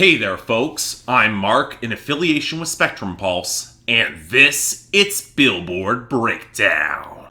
Hey there, folks. I'm Mark, in affiliation with Spectrum Pulse, and it's Billboard Breakdown.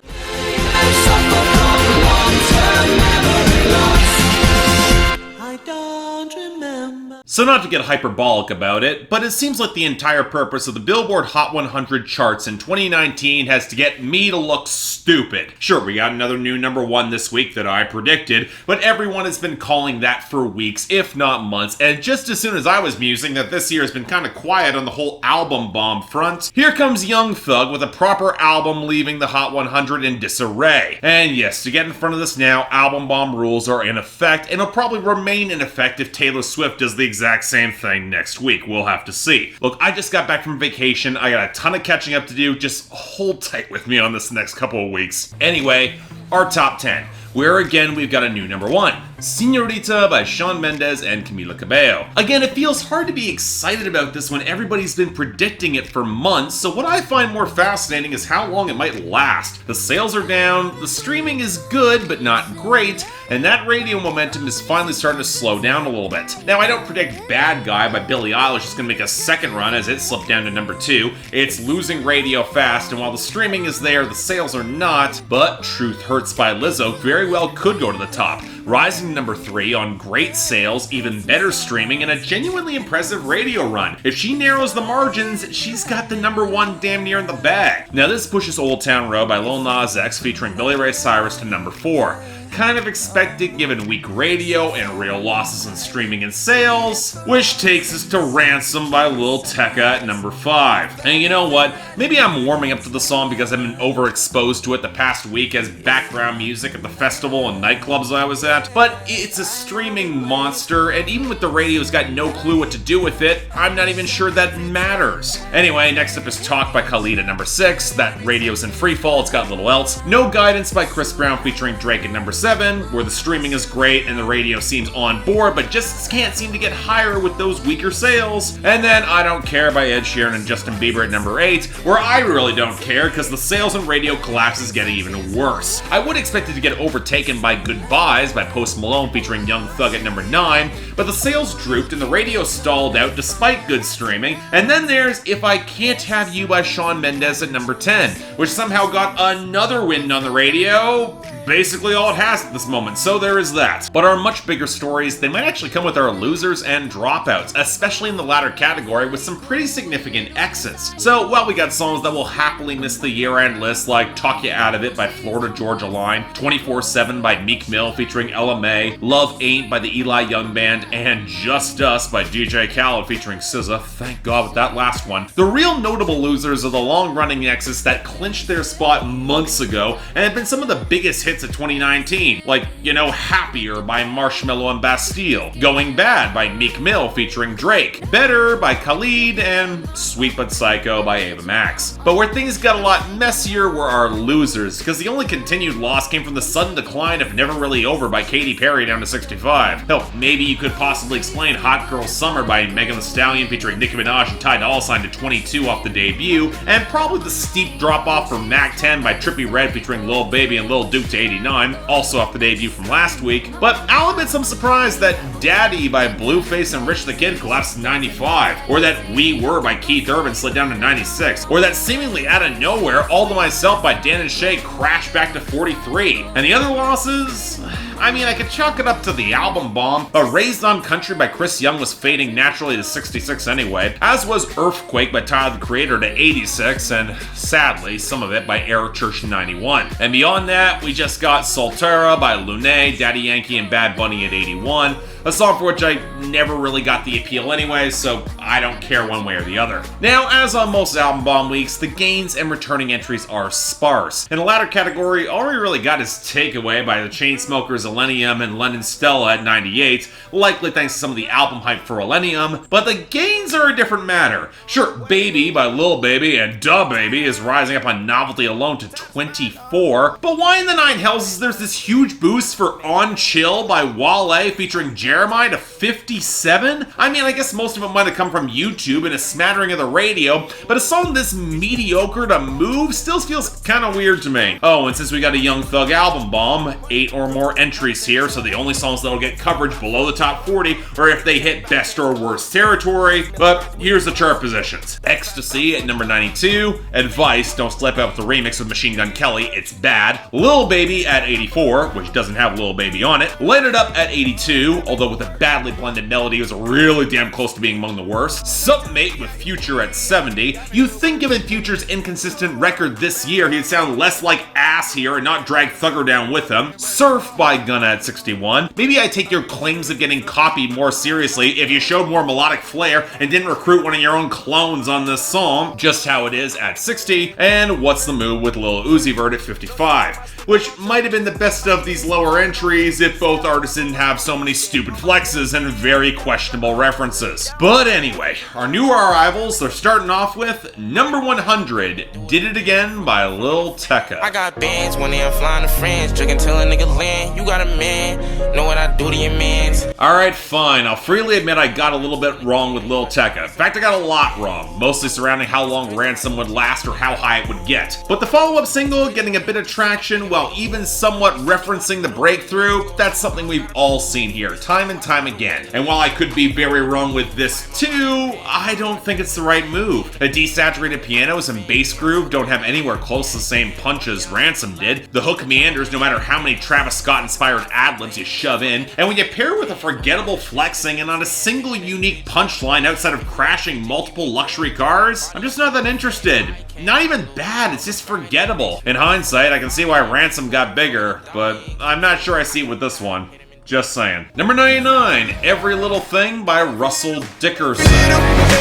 I don't remember. So not to get hyperbolic about it, but it seems like the entire purpose of the Billboard Hot 100 charts in 2019 has to get me to look stupid. Sure, we got another new number one this week that I predicted, but everyone has been calling that for weeks, if not months, and just as soon as I was musing that this year has been kind of quiet on the whole album bomb front, here comes Young Thug with a proper album leaving the Hot 100 in disarray. And yes, to get in front of this now, album bomb rules are in effect, and will probably remain in effect if Taylor Swift does the exact same thing next week. We'll have to see. Look, I just got back from vacation. I got a ton of catching up to do. Just hold tight with me on this next couple of weeks. Anyway, our top 10. Where again we've got a new number one, Señorita by Shawn Mendes and Camila Cabello. Again, it feels hard to be excited about this when everybody's been predicting it for months, so what I find more fascinating is how long it might last. The sales are down, the streaming is good but not great, and that radio momentum is finally starting to slow down a little bit. Now, I don't predict Bad Guy by Billie Eilish is going to make a second run as it slipped down to number 2. It's losing radio fast, and while the streaming is there, the sales are not, but Truth Hurts by Lizzo very well could go to the top, rising to number 3 on great sales, even better streaming, and a genuinely impressive radio run. If she narrows the margins, she's got the number 1 damn near in the bag. Now this pushes Old Town Road by Lil Nas X featuring Miley Cyrus to number 4. Kind of expected given weak radio and real losses in streaming and sales, which takes us to Ransom by Lil Tecca at number 5. And you know what? Maybe I'm warming up to the song because I've been overexposed to it the past week as background music at the festival and nightclubs I was at, but it's a streaming monster, and even with the radio's got no clue what to do with it, I'm not even sure that matters. Anyway, next up is Talk by Khalid at number 6. That radio's in freefall, it's got little else. No Guidance by Chris Brown featuring Drake at number 7, where the streaming is great and the radio seems on board, but just can't seem to get higher with those weaker sales. And then I Don't Care by Ed Sheeran and Justin Bieber at number 8, where I really don't care because the sales and radio collapse is getting even worse. I would expect it to get overtaken by Goodbyes by Post Malone featuring Young Thug at number 9, but the sales drooped and the radio stalled out despite good streaming. And then there's If I Can't Have You by Shawn Mendes at number 10, which somehow got another win on the radio. Basically all it has at this moment, so there is that. But our much bigger stories, they might actually come with our losers and dropouts, especially in the latter category with some pretty significant exits. So while we got songs that will happily miss the year-end list like Talk You Out of It by Florida Georgia Line, 24/7 by Meek Mill featuring Ella Mai, Love Ain't by the Eli Young Band, and Just Us by DJ Khaled featuring SZA, thank God with that last one. The real notable losers are the long-running exits that clinched their spot months ago and have been some of the biggest hits of 2019, like, Happier by Marshmello and Bastille, Going Bad by Meek Mill featuring Drake, Better by Khalid, and Sweet But Psycho by Ava Max. But where things got a lot messier were our losers, because the only continued loss came from the sudden decline of Never Really Over by Katy Perry down to 65. Hell, maybe you could possibly explain Hot Girl Summer by Megan Thee Stallion featuring Nicki Minaj and Ty Dolla $ign to 22 off the debut, and probably the steep drop-off from Mac 10 by Trippie Redd featuring Lil Baby and Lil Duke to 89, also off the debut from last week. But I'll admit some surprise that Daddy by Blueface and Rich the Kid collapsed to 95, or that We Were by Keith Urban slid down to 96, or that seemingly out of nowhere All to Myself by Dan and Shay crashed back to 43. And the other losses? I could chalk it up to the album bomb, but Raised on Country by Chris Young was fading naturally to 66 anyway, as was Earthquake by Tyler the Creator to 86, and sadly, some of it by Eric Church to 91. And beyond that, we just got Soltera by Luné, Daddy Yankee, and Bad Bunny at 81, a song for which I never really got the appeal anyway, so I don't care one way or the other. Now, as on most album bomb weeks, the gains and returning entries are sparse. In the latter category, all we really got is Takeaway by the Chainsmokers, Illenium, and Lennon Stella at 98, likely thanks to some of the album hype for Illenium, but the gains are a different matter. Sure, Baby by Lil Baby and Da Baby is rising up on novelty alone to 24, but why in the nine hells is there's this huge boost for On Chill by Wallen featuring Jeremiah to 57? I mean, I guess most of it might have come from YouTube and a smattering of the radio, but a song this mediocre to move still feels kind of weird to me. Oh, and since we got a Young Thug album bomb, 8 or more entries here, so the only songs that'll get coverage below the top 40 are if they hit best or worst territory. But here's the chart positions. Ecstasy at number 92, Advice, Don't Slip Up the remix with Machine Gun Kelly, It's Bad, Lil Baby at 84, which doesn't have Lil Baby on it, Light It Up at 82, although with a badly blended melody it was really damn close to being among the worst, Submate with Future at 70. You'd think given Future's inconsistent record this year he'd sound less like ass here and not drag Thugger down with him. Surf by Gunna at 61. Maybe I take your claims of getting copied more seriously if you showed more melodic flair and didn't recruit one of your own clones on this song. Just How It Is at 60. And What's the Move with Lil Uzi Vert at 55. Which might have been the best of these lower entries if both artists didn't have so many stupid flexes and very questionable references. But anyway, our new arrivals, they're starting off with number 100, Did It Again by Lil Tecca. I got bands when I'm flying to friends, drinking till a nigga land. You got a man, know what I do to your mans. Alright, fine. I'll freely admit I got a little bit wrong with Lil Tecca. In fact, I got a lot wrong, mostly surrounding how long Ransom would last or how high it would get. But the follow-up single getting a bit of traction while even somewhat referencing the breakthrough, that's something we've all seen here, time and time again. And while I could be very wrong with this too, I don't think it's the right move. The desaturated pianos and bass groove don't have anywhere close to the same punch as Ransom did. The hook meanders no matter how many Travis Scott-inspired ad-libs you shove in, and when you pair it with a forgettable flexing and not a single unique punchline outside of crashing multiple luxury cars, I'm just not that interested. Not even bad, it's just forgettable. In hindsight, I can see why Ransom got bigger, but I'm not sure I see it with this one. Just saying. Number 99, Every Little Thing by Russell Dickerson.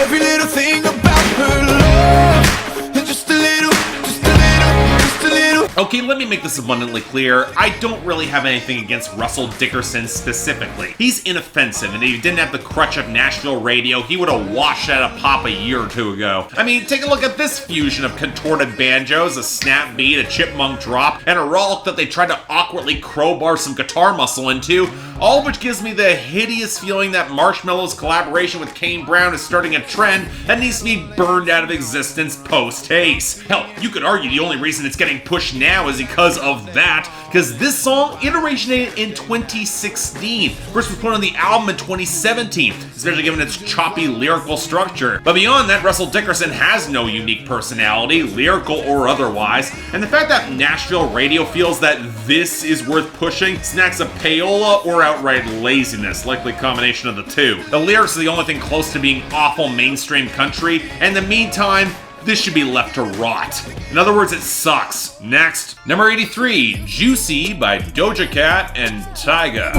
Every little thing about her love, and just a little, just a little, just a little. Okay, let me make this abundantly clear. I don't really have anything against Russell Dickerson specifically. He's inoffensive, and if he didn't have the crutch of Nashville radio, he would have washed out of pop a year or two ago. I mean, take a look at this fusion of contorted banjos, a snap beat, a chipmunk drop, and a rollick that they tried to awkwardly crowbar some guitar muscle into, all of which gives me the hideous feeling that Marshmello's collaboration with Kane Brown is starting a trend that needs to be burned out of existence post-haste. Hell, you could argue the only reason it's getting pushed now is because of that, because this song, it originated in 2016. First was put on the album in 2017, especially given its choppy lyrical structure. But beyond that, Russell Dickerson has no unique personality, lyrical or otherwise, and the fact that Nashville radio feels that this is worth pushing smacks of payola or outright laziness, likely combination of the two. The lyrics are the only thing close to being awful mainstream country, and in the meantime, this should be left to rot. In other words, it sucks. Next, number 83, Juicy by Doja Cat and Tyga.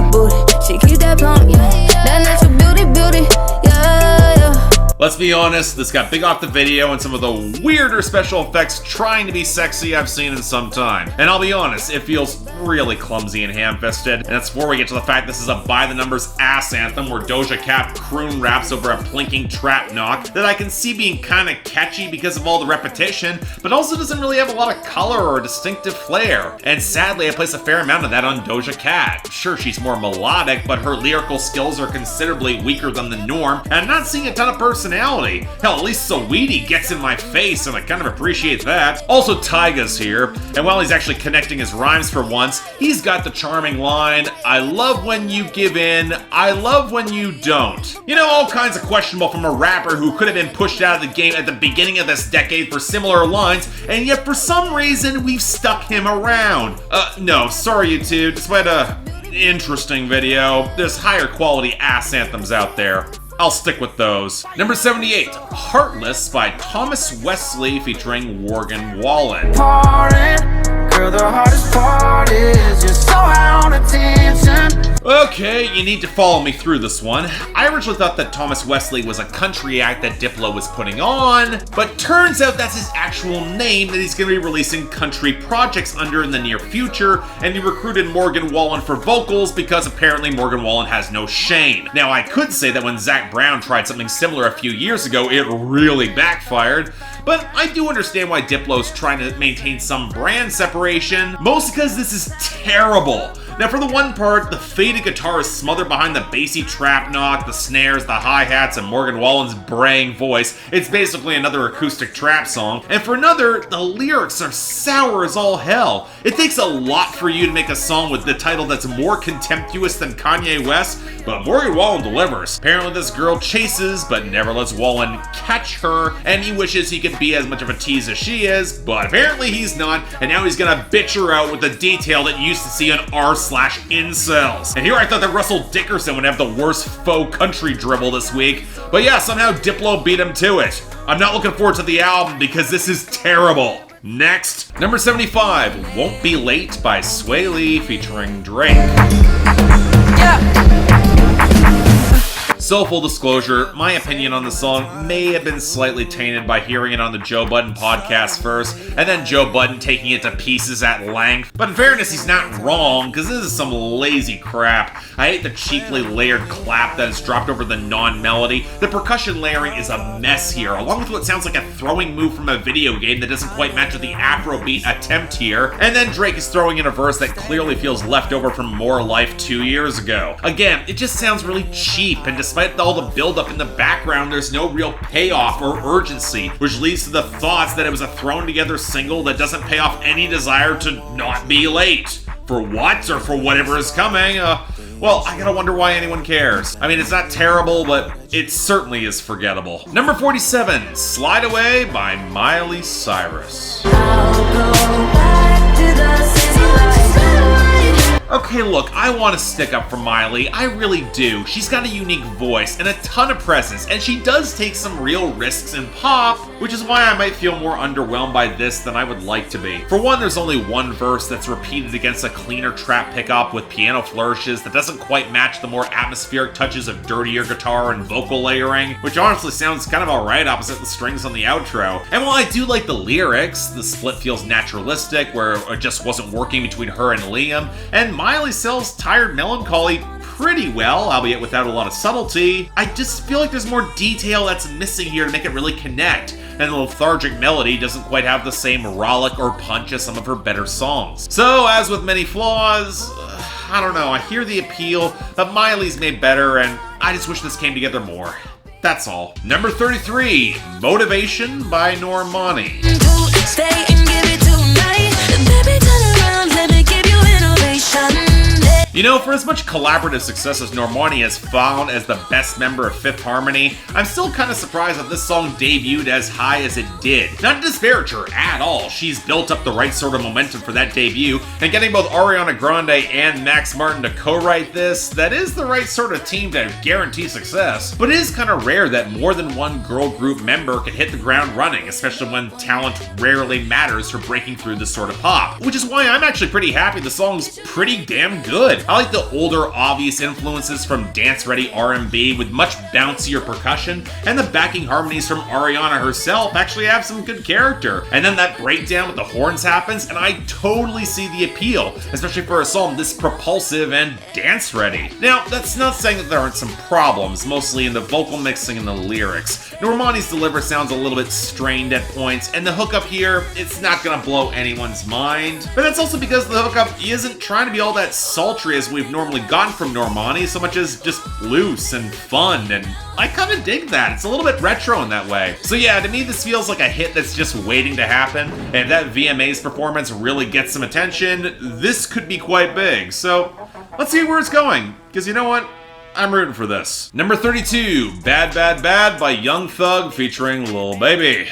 She keep that plump, that natural beauty, yeah. Let's be honest, this got big off the video and some of the weirder special effects trying to be sexy I've seen in some time. And I'll be honest, it feels really clumsy and ham-fisted. And that's before we get to the fact this is a by-the-numbers ass anthem where Doja Cat croon raps over a plinking trap knock that I can see being kinda catchy because of all the repetition, but also doesn't really have a lot of color or distinctive flair. And sadly, I place a fair amount of that on Doja Cat. Sure, she's more melodic, but her lyrical skills are considerably weaker than the norm, and I'm not seeing a ton of personality. Hell, at least Saweetie gets in my face, and I kind of appreciate that. Also, Tyga's here, and while he's actually connecting his rhymes for once, he's got the charming line, I love when you give in, I love when you don't. You know, all kinds of questionable from a rapper who could have been pushed out of the game at the beginning of this decade for similar lines, and yet for some reason, we've stuck him around. No, sorry you two, despite a interesting video, there's higher quality ass anthems out there. I'll stick with those. Number 78, Heartless by Thomas Wesley featuring Morgan Wallen. Girl, the hardest part is you're so high on attention. Okay, you need to follow me through this one. I originally thought that Thomas Wesley was a country act that Diplo was putting on, but turns out that's his actual name that he's going to be releasing country projects under in the near future, and he recruited Morgan Wallen for vocals because apparently Morgan Wallen has no shame. Now, I could say that when Zac Brown tried something similar a few years ago, it really backfired, but I do understand why Diplo's trying to maintain some brand separation, mostly because this is terrible. Now for the one part, the faded guitar is smothered behind the bassy trap knock, the snares, the hi-hats, and Morgan Wallen's braying voice. It's basically another acoustic trap song. And for another, the lyrics are sour as all hell. It takes a lot for you to make a song with the title that's more contemptuous than Kanye West, but Morgan Wallen delivers. Apparently this girl chases, but never lets Wallen catch her, and he wishes he could be as much of a tease as she is, but apparently he's not, and now he's gonna bitch her out with the detail that you used to see on r/incels. And here I thought that Russell Dickerson would have the worst faux country dribble this week, but yeah, somehow Diplo beat him to it. I'm not looking forward to the album because this is terrible. Next, number 75, Won't Be Late by Swae featuring Drake. So full disclosure, my opinion on the song may have been slightly tainted by hearing it on the Joe Budden podcast first, and then Joe Budden taking it to pieces at length. But in fairness, he's not wrong, because this is some lazy crap. I hate the cheaply layered clap that is dropped over the non-melody. The percussion layering is a mess here, along with what sounds like a throwing move from a video game that doesn't quite match with the Afrobeat attempt here. And then Drake is throwing in a verse that clearly feels left over from More Life 2 years ago. Again, it just sounds really cheap, and despite all the build-up in the background, there's no real payoff or urgency, which leads to the thoughts that it was a thrown-together single that doesn't pay off any desire to not be late. For what? Or for whatever is coming? Well, I gotta wonder why anyone cares. I mean, it's not terrible, but it certainly is forgettable. Number 47, Slide Away by Miley Cyrus. Okay, look, I want to stick up for Miley, I really do. She's got a unique voice and a ton of presence, and she does take some real risks in pop, which is why I might feel more underwhelmed by this than I would like to be. For one, there's only one verse that's repeated against a cleaner trap pickup with piano flourishes that doesn't quite match the more atmospheric touches of dirtier guitar and vocal layering, which honestly sounds kind of alright opposite the strings on the outro. And while I do like the lyrics, the split feels naturalistic, where it just wasn't working between her and Liam, and Miley sells Tired Melancholy pretty well, albeit without a lot of subtlety. I just feel like there's more detail that's missing here to make it really connect, and the lethargic melody doesn't quite have the same rollick or punch as some of her better songs. So, as with many flaws, I don't know, I hear the appeal, but Miley's made better, and I just wish this came together more. That's all. Number 33, Motivation by Normani. Stay and give it tonight. Baby, turn around, let me give you innovation. You know, for as much collaborative success as Normani has found as the best member of Fifth Harmony, I'm still kind of surprised that this song debuted as high as it did. Not to disparage her at all, she's built up the right sort of momentum for that debut, and getting both Ariana Grande and Max Martin to co-write this, that is the right sort of team to guarantee success. But it is kind of rare that more than one girl group member can hit the ground running, especially when talent rarely matters for breaking through this sort of pop. Which is why I'm actually pretty happy the song's pretty damn good. I like the older, obvious influences from dance-ready R&B with much bouncier percussion, and the backing harmonies from Ariana herself actually have some good character. And then that breakdown with the horns happens, and I totally see the appeal, especially for a song this propulsive and dance-ready. Now, that's not saying that there aren't some problems, mostly in the vocal mixing and the lyrics. Normani's deliver sounds a little bit strained at points, and the hookup here, it's not gonna blow anyone's mind. But that's also because the hookup isn't trying to be all that sultry as we've normally gotten from Normani, so much as just loose and fun, and I kind of dig that. It's a little bit retro in that way. So yeah, to me this feels like a hit that's just waiting to happen, and if that VMA's performance really gets some attention, this could be quite big. So let's see where it's going, because you know what? I'm rooting for this. Number 32, Bad Bad Bad by Young Thug featuring Lil Baby.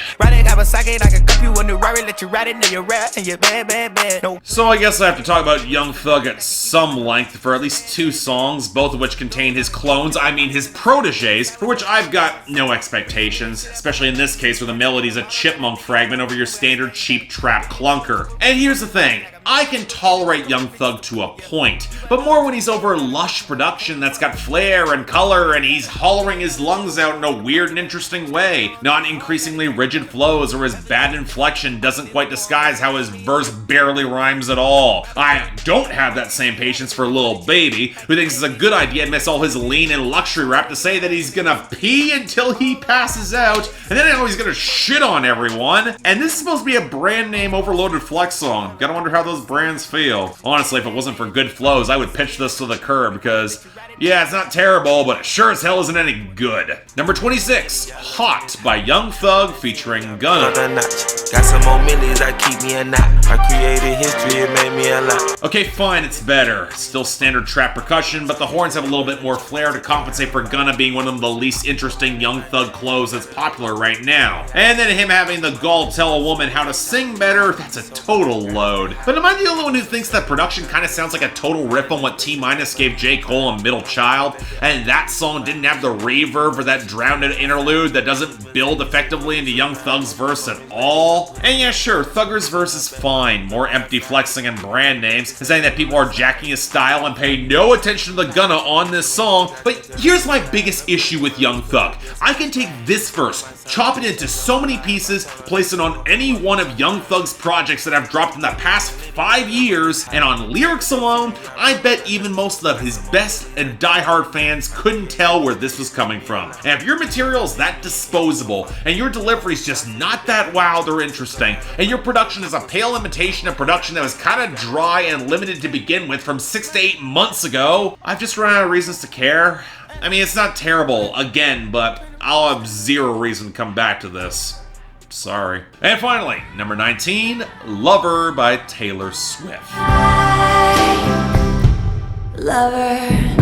So I guess I have to talk about Young Thug at some length for at least 2 songs, both of which contain his clones, I mean his proteges, for which I've got no expectations, especially in this case where the melody's a chipmunk fragment over your standard cheap trap clunker. And here's the thing, I can tolerate Young Thug to a point, but more when he's over lush production that's got flair and color and he's hollering his lungs out in a weird and interesting way, not increasingly rigid flows or his bad inflection doesn't quite disguise how his verse barely rhymes at all. I don't have that same patience for Lil Baby, who thinks it's a good idea to miss all his lean and luxury rap to say that he's gonna pee until he passes out, and then he's gonna shit on everyone. And this is supposed to be a brand name overloaded flex song. Gotta wonder how those those brands feel. Honestly, if it wasn't for good flows, I would pitch this to the curb because, yeah, it's not terrible, but it sure as hell isn't any good. Number 26, Hot by Young Thug featuring Gunna. Got some more millies that keep me a knot. I created history, it made me a lot. Okay, fine, it's better. Still standard trap percussion, but the horns have a little bit more flair to compensate for Gunna being one of the least interesting Young Thug clothes that's popular right now. And then him having the gall to tell a woman how to sing better, that's a total load. But am I the only one who thinks that production kind of sounds like a total rip on what T-Minus gave J. Cole and Middle Child? And that song didn't have the reverb or that drowned out interlude that doesn't build effectively into Young Thug's verse at all? And yeah, sure, Thugger's verse is fine, more empty flexing and brand names, saying that people are jacking his style and pay no attention to the Gunna on this song, but here's my biggest issue with Young Thug. I can take this verse, chop it into so many pieces, place it on any one of Young Thug's projects that have dropped in the past 5 years, and on lyrics alone, I bet even most of his best and diehard fans couldn't tell where this was coming from. And if your material is that disposable, and your delivery's just not that wild or interesting, and your production is a pale imitation of production that was kind of dry and limited to begin with from 6 to 8 months ago, I've just run out of reasons to care. I mean, it's not terrible, again, but I'll have zero reason to come back to this. Sorry. And finally, number 19, Lover by Taylor Swift. Lover.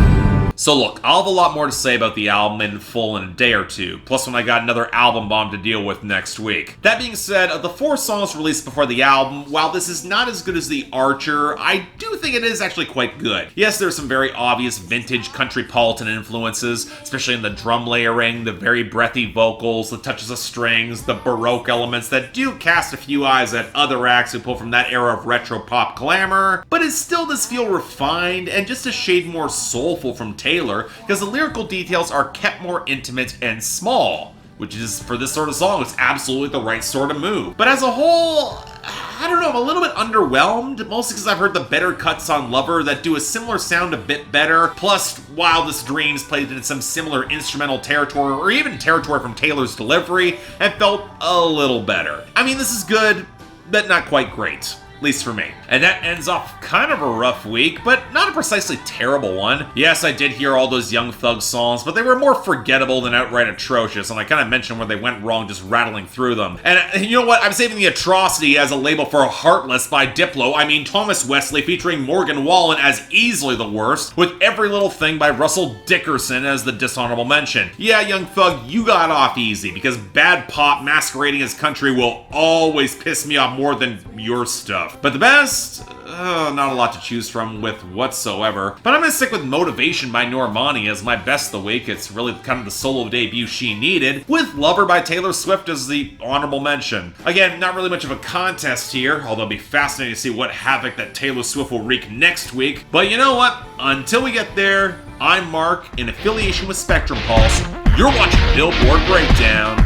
So look, I'll have a lot more to say about the album in full in a day or two, plus when I got another album bomb to deal with next week. That being said, of the 4 songs released before the album, while this is not as good as The Archer, I do think it is actually quite good. Yes, there's some very obvious vintage countrypolitan influences, especially in the drum layering, the very breathy vocals, the touches of strings, the baroque elements that do cast a few eyes at other acts who pull from that era of retro pop glamour, but it still does feel refined and just a shade more soulful from Taylor, because the lyrical details are kept more intimate and small, which is, for this sort of song, it's absolutely the right sort of move. But as a whole, I don't know, I'm a little bit underwhelmed, mostly because I've heard the better cuts on Lover that do a similar sound a bit better, plus Wildest Dreams played in some similar instrumental territory, or even territory from Taylor's delivery, and felt a little better. I mean, this is good, but not quite great. At least for me. And that ends off kind of a rough week, but not a precisely terrible one. Yes, I did hear all those Young Thug songs, but they were more forgettable than outright atrocious, and I kind of mentioned where they went wrong just rattling through them. And you know what? I'm saving the atrocity as a label for Heartless by Diplo. I mean Thomas Wesley featuring Morgan Wallen as easily the worst, with Every Little Thing by Russell Dickerson as the dishonorable mention. Yeah, Young Thug, you got off easy, because bad pop masquerading as country will always piss me off more than your stuff. But the best, not a lot to choose from with whatsoever. But I'm going to stick with Motivation by Normani as my best of the week. It's really kind of the solo debut she needed, with Lover by Taylor Swift as the honorable mention. Again, not really much of a contest here, although it'll be fascinating to see what havoc that Taylor Swift will wreak next week. But you know what? Until we get there, I'm Mark, in affiliation with Spectrum Pulse. You're watching Billboard Breakdown.